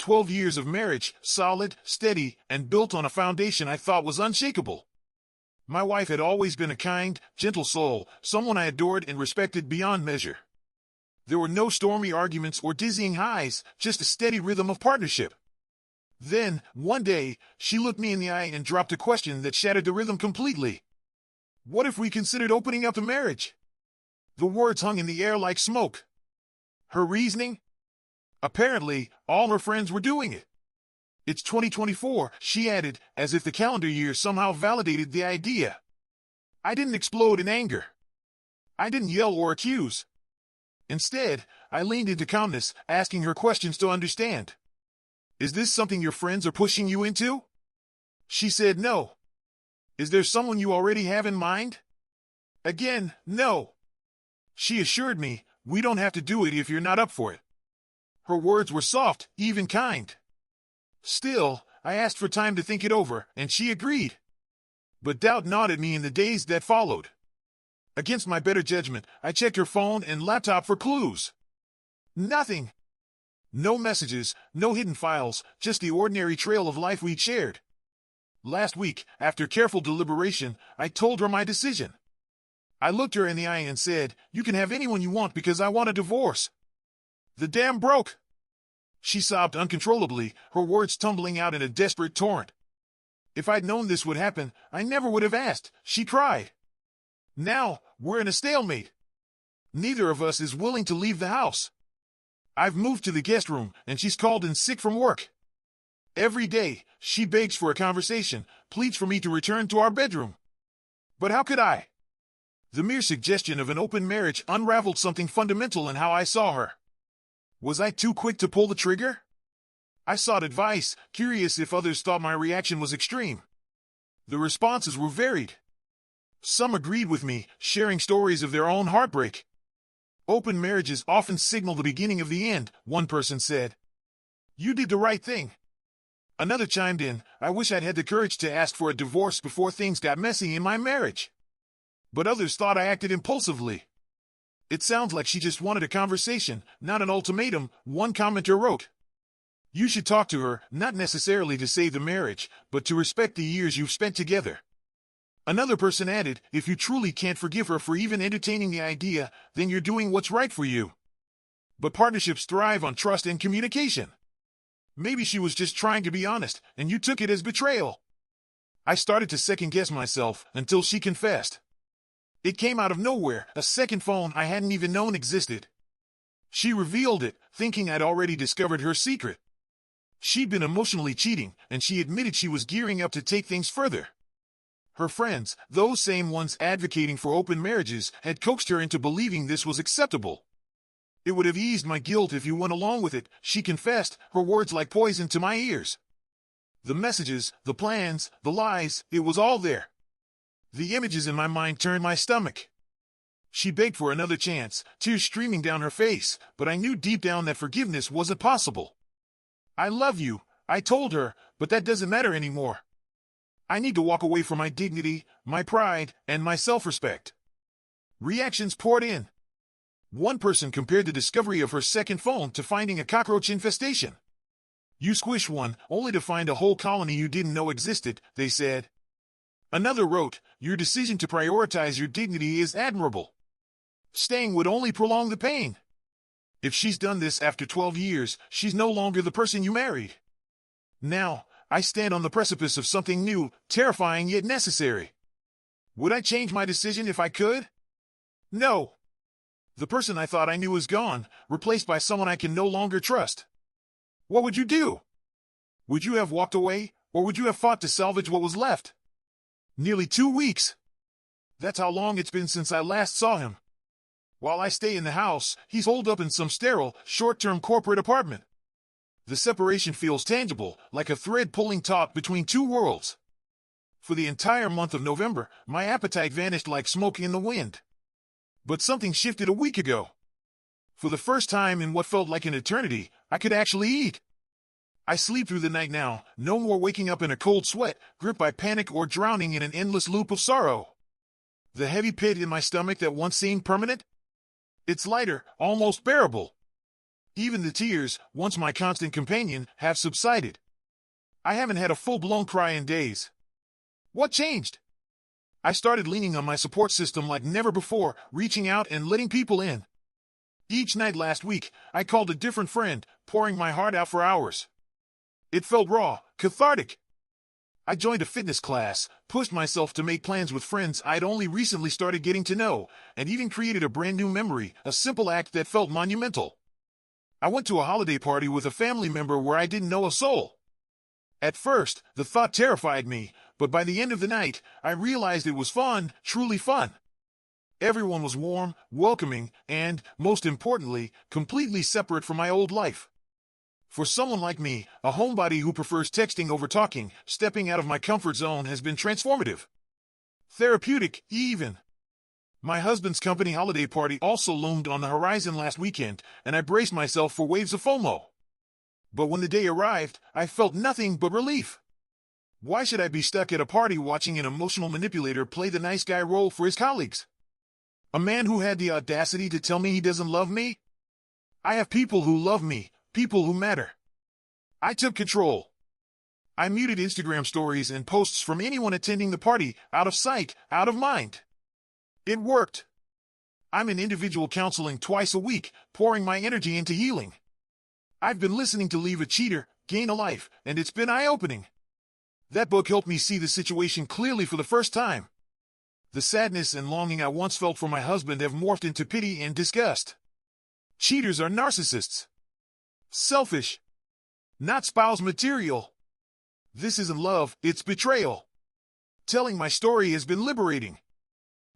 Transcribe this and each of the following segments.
12 years of marriage, solid, steady, and built on a foundation I thought was unshakable. My wife had always been a kind, gentle soul, someone I adored and respected beyond measure. There were no stormy arguments or dizzying highs, just a steady rhythm of partnership. Then, one day, she looked me in the eye and dropped a question that shattered the rhythm completely. What if we considered opening up the marriage? The words hung in the air like smoke. Her reasoning? Apparently, all her friends were doing it. It's 2024, she added, as if the calendar year somehow validated the idea. I didn't explode in anger. I didn't yell or accuse. Instead, I leaned into calmness, asking her questions to understand. Is this something your friends are pushing you into? She said no. Is there someone you already have in mind? Again, no. She assured me, we don't have to do it if you're not up for it. Her words were soft, even kind. Still, I asked for time to think it over, and she agreed. But doubt gnawed at me in the days that followed. Against my better judgment, I checked her phone and laptop for clues. Nothing. No messages, no hidden files, just the ordinary trail of life we'd shared. Last week, after careful deliberation, I told her my decision. I looked her in the eye and said, "You can have anyone you want because I want a divorce." The dam broke. She sobbed uncontrollably, her words tumbling out in a desperate torrent. If I'd known this would happen, I never would have asked, she cried. Now, we're in a stalemate. Neither of us is willing to leave the house. I've moved to the guest room, and she's called in sick from work. Every day, she begs for a conversation, pleads for me to return to our bedroom. But how could I? The mere suggestion of an open marriage unraveled something fundamental in how I saw her. Was I too quick to pull the trigger? I sought advice, curious if others thought my reaction was extreme. The responses were varied. Some agreed with me, sharing stories of their own heartbreak. Open marriages often signal the beginning of the end, one person said. You did the right thing. Another chimed in, I wish I'd had the courage to ask for a divorce before things got messy in my marriage. But others thought I acted impulsively. It sounds like she just wanted a conversation, not an ultimatum, one commenter wrote. You should talk to her, not necessarily to save the marriage, but to respect the years you've spent together. Another person added, if you truly can't forgive her for even entertaining the idea, then you're doing what's right for you. But partnerships thrive on trust and communication. Maybe she was just trying to be honest, and you took it as betrayal. I started to second-guess myself until she confessed. It came out of nowhere, a second phone I hadn't even known existed. She revealed it, thinking I'd already discovered her secret. She'd been emotionally cheating, and she admitted she was gearing up to take things further. Her friends, those same ones advocating for open marriages, had coaxed her into believing this was acceptable. It would have eased my guilt if you went along with it, she confessed, her words like poison to my ears. The messages, the plans, the lies, it was all there. The images in my mind turned my stomach. She begged for another chance, tears streaming down her face, but I knew deep down that forgiveness wasn't possible. I love you, I told her, but that doesn't matter anymore. I need to walk away from my dignity, my pride, and my self-respect. Reactions poured in. One person compared the discovery of her second phone to finding a cockroach infestation. You squish one, only to find a whole colony you didn't know existed, they said. Another wrote, your decision to prioritize your dignity is admirable. Staying would only prolong the pain. If she's done this after 12 years, she's no longer the person you married. Now, I stand on the precipice of something new, terrifying yet necessary. Would I change my decision if I could? No. The person I thought I knew is gone, replaced by someone I can no longer trust. What would you do? Would you have walked away, or would you have fought to salvage what was left? Nearly 2 weeks. That's how long it's been since I last saw him. While I stay in the house, he's holed up in some sterile, short-term corporate apartment. The separation feels tangible, like a thread pulling taut between two worlds. For the entire month of November, my appetite vanished like smoke in the wind. But something shifted a week ago. For the first time in what felt like an eternity, I could actually eat. I sleep through the night now, no more waking up in a cold sweat, gripped by panic or drowning in an endless loop of sorrow. The heavy pit in my stomach that once seemed permanent? It's lighter, almost bearable. Even the tears, once my constant companion, have subsided. I haven't had a full-blown cry in days. What changed? I started leaning on my support system like never before, reaching out and letting people in. Each night last week, I called a different friend, pouring my heart out for hours. It felt raw, cathartic. I joined a fitness class, pushed myself to make plans with friends I'd only recently started getting to know, and even created a brand new memory, a simple act that felt monumental. I went to a holiday party with a family member where I didn't know a soul. At first, the thought terrified me, but by the end of the night, I realized it was fun, truly fun. Everyone was warm, welcoming, and, most importantly, completely separate from my old life. For someone like me, a homebody who prefers texting over talking, stepping out of my comfort zone has been transformative. Therapeutic, even. My husband's company holiday party also loomed on the horizon last weekend, and I braced myself for waves of FOMO. But when the day arrived, I felt nothing but relief. Why should I be stuck at a party watching an emotional manipulator play the nice guy role for his colleagues? A man who had the audacity to tell me he doesn't love me? I have people who love me, people who matter. I took control. I muted Instagram stories and posts from anyone attending the party, out of sight, out of mind. It worked. I'm in individual counseling twice a week, pouring my energy into healing. I've been listening to Leave a Cheater, Gain a Life, and it's been eye-opening. That book helped me see the situation clearly for the first time. The sadness and longing I once felt for my husband have morphed into pity and disgust. Cheaters are narcissists. Selfish. Not spouse material. This isn't love, it's betrayal. Telling my story has been liberating.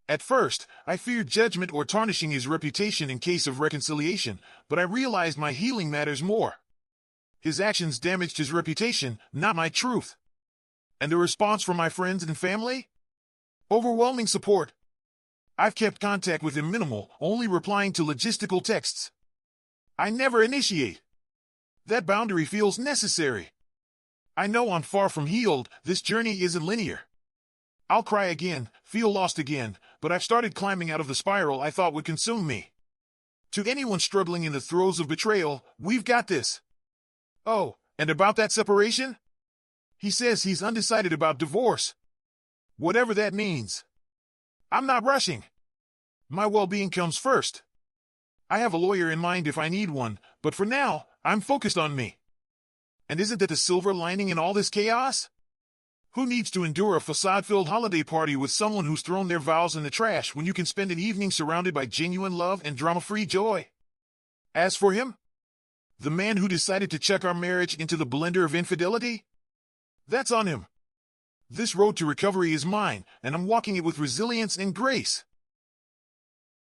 At first, I feared judgment or tarnishing his reputation in case of reconciliation, but I realized my healing matters more. His actions damaged his reputation, not my truth. And the response from my friends and family? Overwhelming support. I've kept contact with him minimal, only replying to logistical texts. I never initiate. That boundary feels necessary. I know I'm far from healed, this journey isn't linear. I'll cry again, feel lost again, but I've started climbing out of the spiral I thought would consume me. To anyone struggling in the throes of betrayal, we've got this. Oh, and about that separation? He says he's undecided about divorce. Whatever that means. I'm not rushing. My well-being comes first. I have a lawyer in mind if I need one, but for now, I'm focused on me. And isn't that the silver lining in all this chaos? Who needs to endure a facade-filled holiday party with someone who's thrown their vows in the trash when you can spend an evening surrounded by genuine love and drama-free joy? As for him, the man who decided to chuck our marriage into the blender of infidelity? That's on him. This road to recovery is mine, and I'm walking it with resilience and grace.